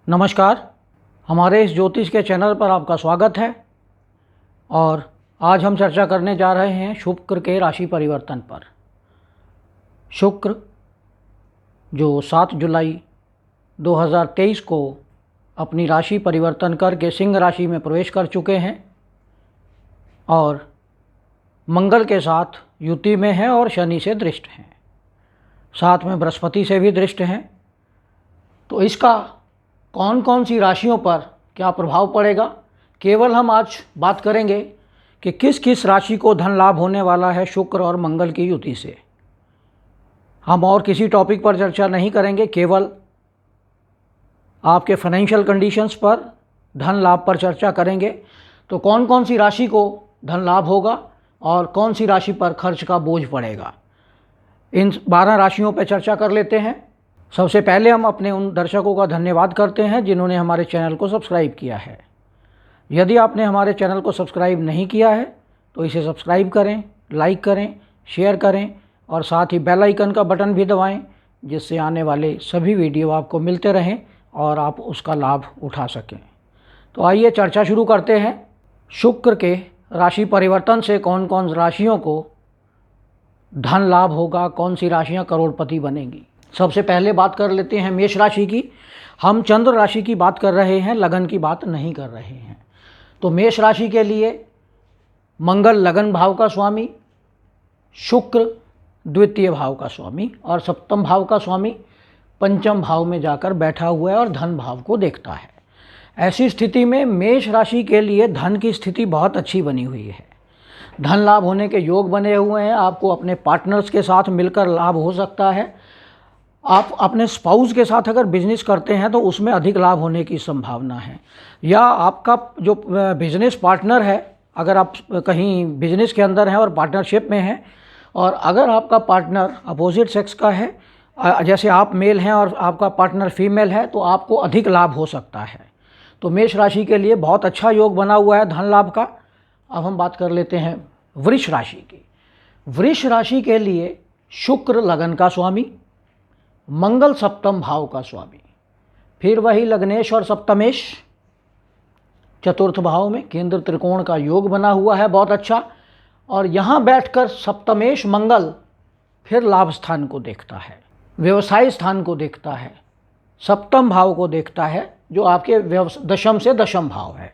नमस्कार। हमारे इस ज्योतिष के चैनल पर आपका स्वागत है और आज हम चर्चा करने जा रहे हैं शुक्र के राशि परिवर्तन पर। शुक्र जो 7 जुलाई 2023 को अपनी राशि परिवर्तन करके सिंह राशि में प्रवेश कर चुके हैं और मंगल के साथ युति में है और शनि से दृष्ट हैं, साथ में बृहस्पति से भी दृष्ट हैं। तो इसका कौन कौन सी राशियों पर क्या प्रभाव पड़ेगा, केवल हम आज बात करेंगे कि किस किस राशि को धन लाभ होने वाला है शुक्र और मंगल की युति से। हम और किसी टॉपिक पर चर्चा नहीं करेंगे, केवल आपके फाइनेंशियल कंडीशंस पर, धन लाभ पर चर्चा करेंगे। तो कौन कौन सी राशि को धन लाभ होगा और कौन सी राशि पर खर्च का बोझ पड़ेगा, इन 12 राशियों पर चर्चा कर लेते हैं। सबसे पहले हम अपने उन दर्शकों का धन्यवाद करते हैं जिन्होंने हमारे चैनल को सब्सक्राइब किया है। यदि आपने हमारे चैनल को सब्सक्राइब नहीं किया है तो इसे सब्सक्राइब करें, लाइक करें, शेयर करें और साथ ही बेल आइकन का बटन भी दबाएं, जिससे आने वाले सभी वीडियो आपको मिलते रहें और आप उसका लाभ उठा सकें। तो आइए चर्चा शुरू करते हैं। शुक्र के राशि परिवर्तन से कौन कौन राशियों को धन लाभ होगा, कौन सी राशियाँ करोड़पति बनेंगी। सबसे पहले बात कर लेते हैं मेष राशि की। हम चंद्र राशि की बात कर रहे हैं, लगन की बात नहीं कर रहे हैं। तो मेष राशि के लिए मंगल लगन भाव का स्वामी, शुक्र द्वितीय भाव का स्वामी और सप्तम भाव का स्वामी पंचम भाव में जाकर बैठा हुआ है और धन भाव को देखता है। ऐसी स्थिति में मेष राशि के लिए धन की स्थिति बहुत अच्छी बनी हुई है। धन लाभ होने के योग बने हुए हैं। आपको अपने पार्टनर्स के साथ मिलकर लाभ हो सकता है। आप अपने स्पाउस के साथ अगर बिजनेस करते हैं तो उसमें अधिक लाभ होने की संभावना है, या आपका जो बिजनेस पार्टनर है, अगर आप कहीं बिजनेस के अंदर हैं और पार्टनरशिप में हैं और अगर आपका पार्टनर अपोजिट सेक्स का है, जैसे आप मेल हैं और आपका पार्टनर फीमेल है, तो आपको अधिक लाभ हो सकता है। तो मेष राशि के लिए बहुत अच्छा योग बना हुआ है धन लाभ का। अब हम बात कर लेते हैं वृष राशि की। वृष राशि के लिए शुक्र लगन का स्वामी, मंगल सप्तम भाव का स्वामी, फिर वही लग्नेश और सप्तमेश चतुर्थ भाव में केंद्र त्रिकोण का योग बना हुआ है, बहुत अच्छा। और यहाँ बैठकर सप्तमेश मंगल फिर लाभ स्थान को देखता है, व्यवसाय स्थान को देखता है, सप्तम भाव को देखता है जो आपके दशम से दशम भाव है।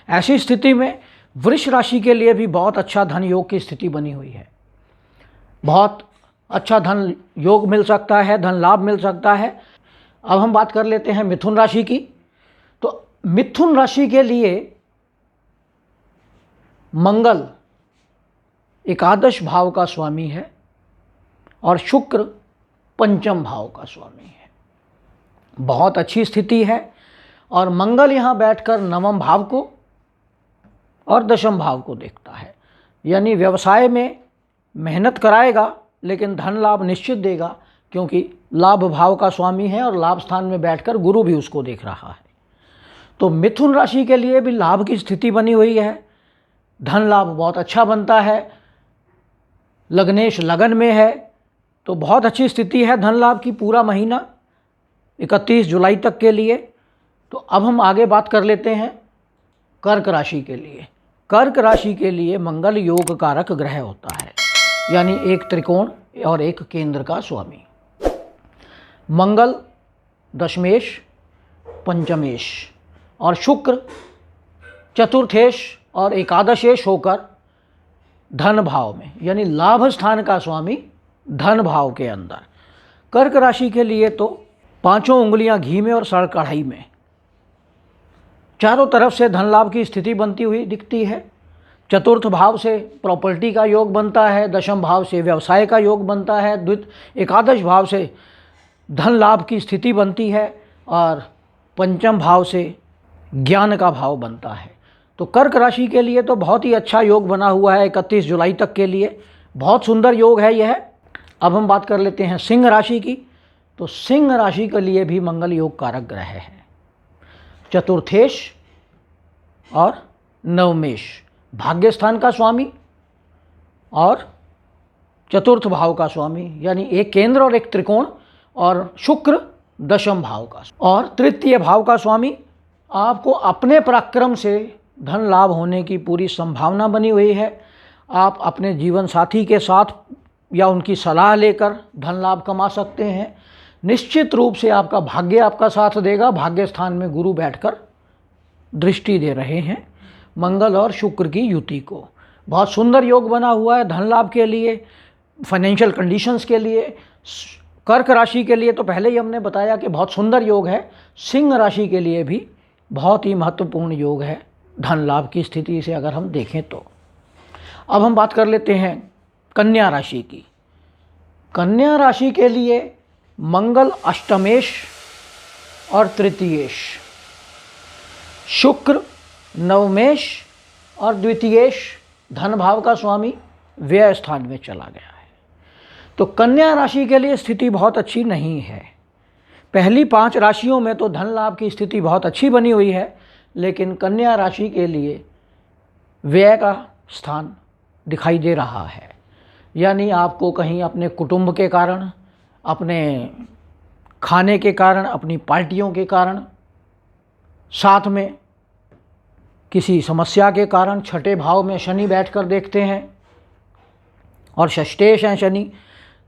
ऐसी स्थिति में वृष राशि के लिए भी बहुत अच्छा धन योग की स्थिति बनी हुई है। बहुत अच्छा धन योग मिल सकता है, धन लाभ मिल सकता है। अब हम बात कर लेते हैं मिथुन राशि की। तो मिथुन राशि के लिए मंगल एकादश भाव का स्वामी है और शुक्र पंचम भाव का स्वामी है। बहुत अच्छी स्थिति है। और मंगल यहाँ बैठकर नवम भाव को और दशम भाव को देखता है, यानी व्यवसाय में मेहनत कराएगा लेकिन धन लाभ निश्चित देगा, क्योंकि लाभ भाव का स्वामी है और लाभ स्थान में बैठकर गुरु भी उसको देख रहा है। तो मिथुन राशि के लिए भी लाभ की स्थिति बनी हुई है, धन लाभ बहुत अच्छा बनता है। लग्नेश लगन में है तो बहुत अच्छी स्थिति है धन लाभ की पूरा महीना 31 जुलाई तक के लिए। तो अब हम आगे बात कर लेते हैं कर्क राशि के लिए। कर्क राशि के लिए मंगल योग कारक ग्रह होता है, यानी एक त्रिकोण और एक केंद्र का स्वामी। मंगल दशमेश, पंचमेश और शुक्र चतुर्थेश और एकादशेश होकर धन भाव में, यानी लाभ स्थान का स्वामी धन भाव के अंदर। कर्क राशि के लिए तो पांचों उंगलियां घी में और सड़ कढ़ाई में, चारों तरफ से धन लाभ की स्थिति बनती हुई दिखती है। चतुर्थ भाव से प्रॉपर्टी का योग बनता है, दशम भाव से व्यवसाय का योग बनता है, एकादश भाव से धन लाभ की स्थिति बनती है और पंचम भाव से ज्ञान का भाव बनता है। तो कर्क राशि के लिए तो बहुत ही अच्छा योग बना हुआ है 31 जुलाई तक के लिए, बहुत सुंदर योग है यह। अब हम बात कर लेते हैं सिंह राशि की। तो सिंह राशि के लिए भी मंगल योग कारक ग्रह है, चतुर्थेश और नवमेश भाग्य स्थान का स्वामी और चतुर्थ भाव का स्वामी, यानी एक केंद्र और एक त्रिकोण, और शुक्र दशम भाव का, और तृतीय भाव का स्वामी आपको अपने पराक्रम से धन लाभ होने की पूरी संभावना बनी हुई है। आप अपने जीवन साथी के साथ या उनकी सलाह लेकर धन लाभ कमा सकते हैं। निश्चित रूप से आपका भाग्य आपका साथ देगा। भाग्य स्थान में गुरु बैठकर दृष्टि दे रहे हैं मंगल और शुक्र की युति को। बहुत सुंदर योग बना हुआ है धन लाभ के लिए, फाइनेंशियल कंडीशंस के लिए। कर्क राशि के लिए तो पहले ही हमने बताया कि बहुत सुंदर योग है। सिंह राशि के लिए भी बहुत ही महत्वपूर्ण योग है धन लाभ की स्थिति से अगर हम देखें तो। अब हम बात कर लेते हैं कन्या राशि की। कन्या राशि के लिए मंगल अष्टमेश और तृतीयेश, शुक्र नवमेश और द्वितीयेश धन भाव का स्वामी व्यय स्थान में चला गया है। तो कन्या राशि के लिए स्थिति बहुत अच्छी नहीं है। पहली 5 राशियों में तो धन लाभ की स्थिति बहुत अच्छी बनी हुई है, लेकिन कन्या राशि के लिए व्यय का स्थान दिखाई दे रहा है। यानी आपको कहीं अपने कुटुंब के कारण, अपने खाने के कारण, अपनी पार्टियों के कारण, साथ में किसी समस्या के कारण छठे भाव में शनि बैठकर देखते हैं और षष्ठेश हैं शनि,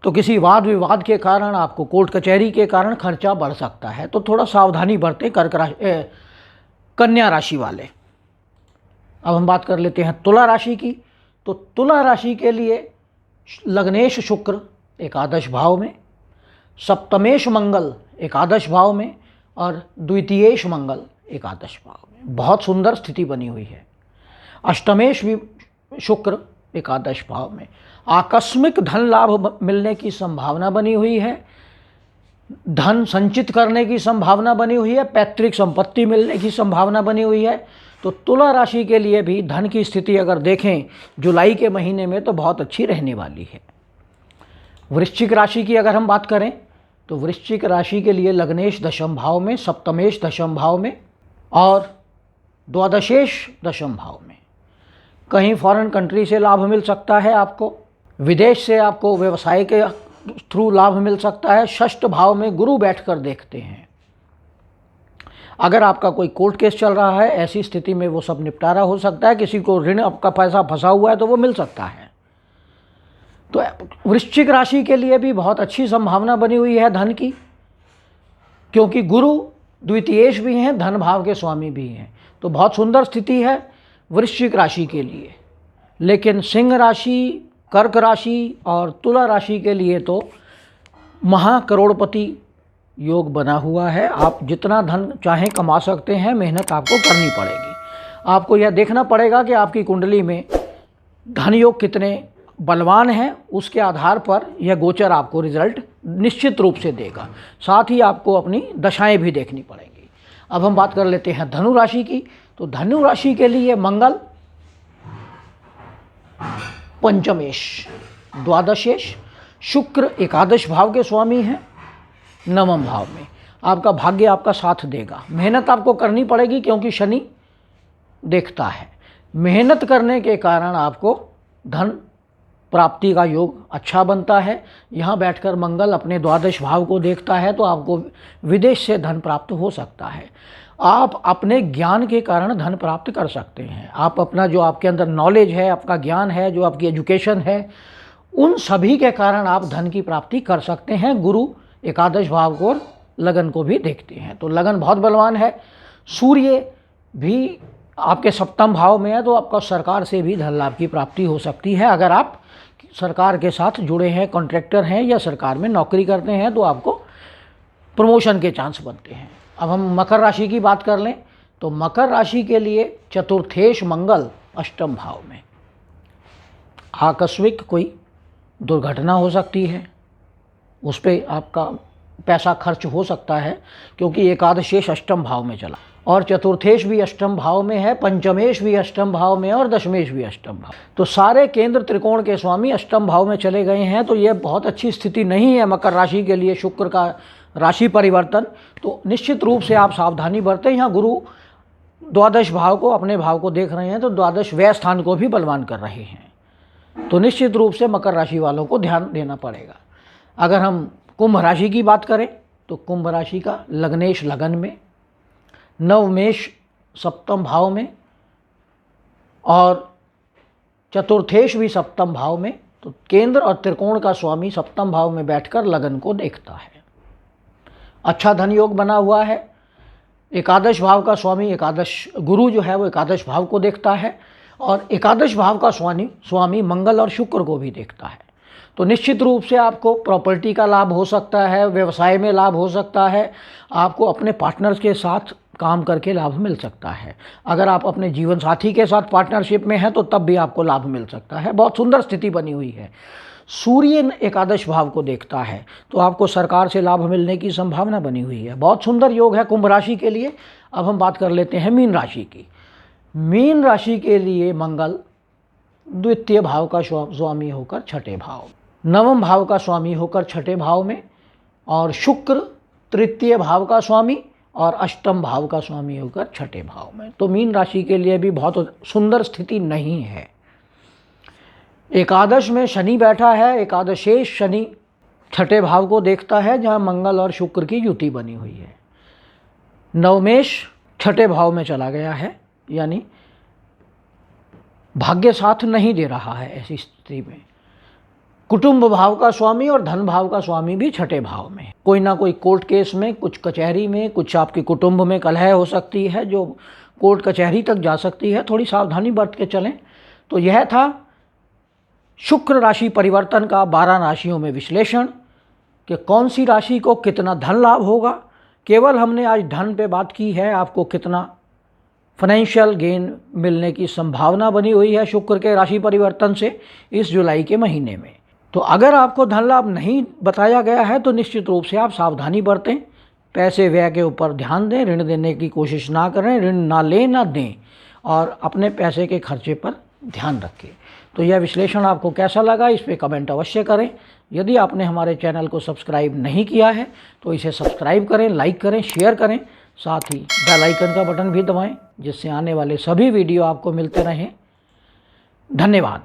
तो किसी वाद विवाद के कारण, आपको कोर्ट कचहरी के कारण खर्चा बढ़ सकता है। तो थोड़ा सावधानी बरतें कन्या राशि वाले। अब हम बात कर लेते हैं तुला राशि की। तो तुला राशि के लिए लग्नेश शुक्र एकादश भाव में, सप्तमेश मंगल एकादश भाव में और द्वितीयेश मंगल एकादश भाव में। बहुत सुंदर स्थिति बनी हुई है। अष्टमेश भी शुक्र एकादश भाव में। आकस्मिक धन लाभ मिलने की संभावना बनी हुई है। धन संचित करने की संभावना बनी हुई है। पैतृक संपत्ति मिलने की संभावना बनी हुई है। तो तुला राशि के लिए भी धन की स्थिति अगर देखें जुलाई के महीने में तो बहुत अच्छी रहने वाली है। वृश्चिक राशि की अगर हम बात करें तो वृश्चिक राशि के लिए लग्नेश दशम भाव में, सप्तमेश दशम भाव में और द्वादशेश दशम भाव में। कहीं फॉरेन कंट्री से लाभ मिल सकता है आपको, विदेश से आपको व्यवसाय के थ्रू लाभ मिल सकता है। षष्ठ भाव में गुरु बैठकर देखते हैं। अगर आपका कोई कोर्ट केस चल रहा है, ऐसी स्थिति में वो सब निपटारा हो सकता है। किसी को ऋण, आपका पैसा फंसा हुआ है तो वो मिल सकता है। तो वृश्चिक राशि के लिए भी बहुत अच्छी संभावना बनी हुई है धन की, क्योंकि गुरु द्वितीयेश भी हैं, धन भाव के स्वामी भी हैं। तो बहुत सुंदर स्थिति है वृश्चिक राशि के लिए। लेकिन सिंह राशि, कर्क राशि और तुला राशि के लिए तो महाकरोड़पति योग बना हुआ है। आप जितना धन चाहें कमा सकते हैं, मेहनत आपको करनी पड़ेगी। आपको यह देखना पड़ेगा कि आपकी कुंडली में धन योग कितने बलवान हैं, उसके आधार पर यह गोचर आपको रिजल्ट निश्चित रूप से देगा। साथ ही आपको अपनी दशाएं भी देखनी पड़ेंगी। अब हम बात कर लेते हैं धनु राशि की। तो धनु राशि के लिए मंगल पंचमेश, द्वादशेश, शुक्र एकादश भाव के स्वामी हैं, नवम भाव में। आपका भाग्य आपका साथ देगा। मेहनत आपको करनी पड़ेगी क्योंकि शनि देखता है। मेहनत करने के कारण आपको धन प्राप्ति का योग अच्छा बनता है। यहाँ बैठकर मंगल अपने द्वादश भाव को देखता है तो आपको विदेश से धन प्राप्त हो सकता है। आप अपने ज्ञान के कारण धन प्राप्त कर सकते हैं। आप अपना जो आपके अंदर नॉलेज है, आपका ज्ञान है, जो आपकी एजुकेशन है, उन सभी के कारण आप धन की प्राप्ति कर सकते हैं। गुरु एकादश भाव को, लगन को भी देखते हैं तो लगन बहुत बलवान है। सूर्य भी आपके सप्तम भाव में है तो आपका सरकार से भी धन लाभ की प्राप्ति हो सकती है। अगर आप सरकार के साथ जुड़े हैं, कॉन्ट्रैक्टर हैं या सरकार में नौकरी करते हैं तो आपको प्रमोशन के चांस बनते हैं। अब हम मकर राशि की बात कर लें तो मकर राशि के लिए चतुर्थेश मंगल अष्टम भाव में। आकस्मिक कोई दुर्घटना हो सकती है, उस पर आपका पैसा खर्च हो सकता है क्योंकि एकादशेश अष्टम भाव में चला और चतुर्थेश भी अष्टम भाव में है, पंचमेश भी अष्टम भाव में और दशमेश भी अष्टम भाव। तो सारे केंद्र त्रिकोण के स्वामी अष्टम भाव में चले गए हैं। तो ये बहुत अच्छी स्थिति नहीं है मकर राशि के लिए। शुक्र का राशि परिवर्तन, तो निश्चित रूप से आप सावधानी बरतें। यहाँ गुरु द्वादश भाव को, अपने भाव को देख रहे हैं तो द्वादश व्यय स्थान को भी बलवान कर रहे हैं। तो निश्चित रूप से मकर राशि वालों को ध्यान देना पड़ेगा। अगर हम कुंभ राशि की बात करें तो कुंभ राशि का लग्नेश लगन में, नवमेश सप्तम भाव में और चतुर्थेश भी सप्तम भाव में। तो केंद्र और त्रिकोण का स्वामी सप्तम भाव में बैठकर लगन को देखता है। अच्छा धन योग बना हुआ है। एकादश भाव का स्वामी, एकादश गुरु जो है वो एकादश भाव को देखता है और एकादश भाव का स्वामी मंगल और शुक्र को भी देखता है। तो निश्चित रूप से आपको प्रॉपर्टी का लाभ हो सकता है, व्यवसाय में लाभ हो सकता है, आपको अपने पार्टनर्स के साथ काम करके लाभ मिल सकता है। अगर आप अपने जीवन साथी के साथ पार्टनरशिप में हैं तो तब भी आपको लाभ मिल सकता है। बहुत सुंदर स्थिति बनी हुई है। सूर्य एकादश भाव को देखता है तो आपको सरकार से लाभ मिलने की संभावना बनी हुई है। बहुत सुंदर योग है कुंभ राशि के लिए। अब हम बात कर लेते हैं मीन राशि की। मीन राशि के लिए मंगल द्वितीय भाव का स्वामी होकर छठे भाव, नवम भाव का स्वामी होकर छठे भाव में और शुक्र तृतीय भाव का स्वामी और अष्टम भाव का स्वामी होकर छठे भाव में। तो मीन राशि के लिए भी बहुत सुंदर स्थिति नहीं है। एकादश में शनि बैठा है। एकादशेश शनि छठे भाव को देखता है जहां मंगल और शुक्र की युति बनी हुई है। नवमेश छठे भाव में चला गया है, यानी भाग्य साथ नहीं दे रहा है। ऐसी स्थिति में कुटुंब भाव का स्वामी और धन भाव का स्वामी भी छठे भाव में। कोई ना कोई कोर्ट केस में, कुछ कचहरी में, कुछ आपके कुटुंब में कलह हो सकती है जो कोर्ट कचहरी तक जा सकती है। थोड़ी सावधानी बरत के चलें। तो यह था शुक्र राशि परिवर्तन का 12 राशियों में विश्लेषण कि कौन सी राशि को कितना धन लाभ होगा। केवल हमने आज धन पे बात की है, आपको कितना फाइनेंशियल गेन मिलने की संभावना बनी हुई है शुक्र के राशि परिवर्तन से इस जुलाई के महीने में। तो अगर आपको धन लाभ नहीं बताया गया है तो निश्चित रूप से आप सावधानी बरतें, पैसे व्यय के ऊपर ध्यान दें, ऋण देने की कोशिश ना करें, ऋण ना लें ना दें और अपने पैसे के खर्चे पर ध्यान रखें। तो यह विश्लेषण आपको कैसा लगा इस पर कमेंट अवश्य करें। यदि आपने हमारे चैनल को सब्सक्राइब नहीं किया है तो इसे सब्सक्राइब करें, लाइक करें, शेयर करें, साथ ही बेल आइकन का बटन भी दबाएं जिससे आने वाले सभी वीडियो आपको मिलते रहें। धन्यवाद।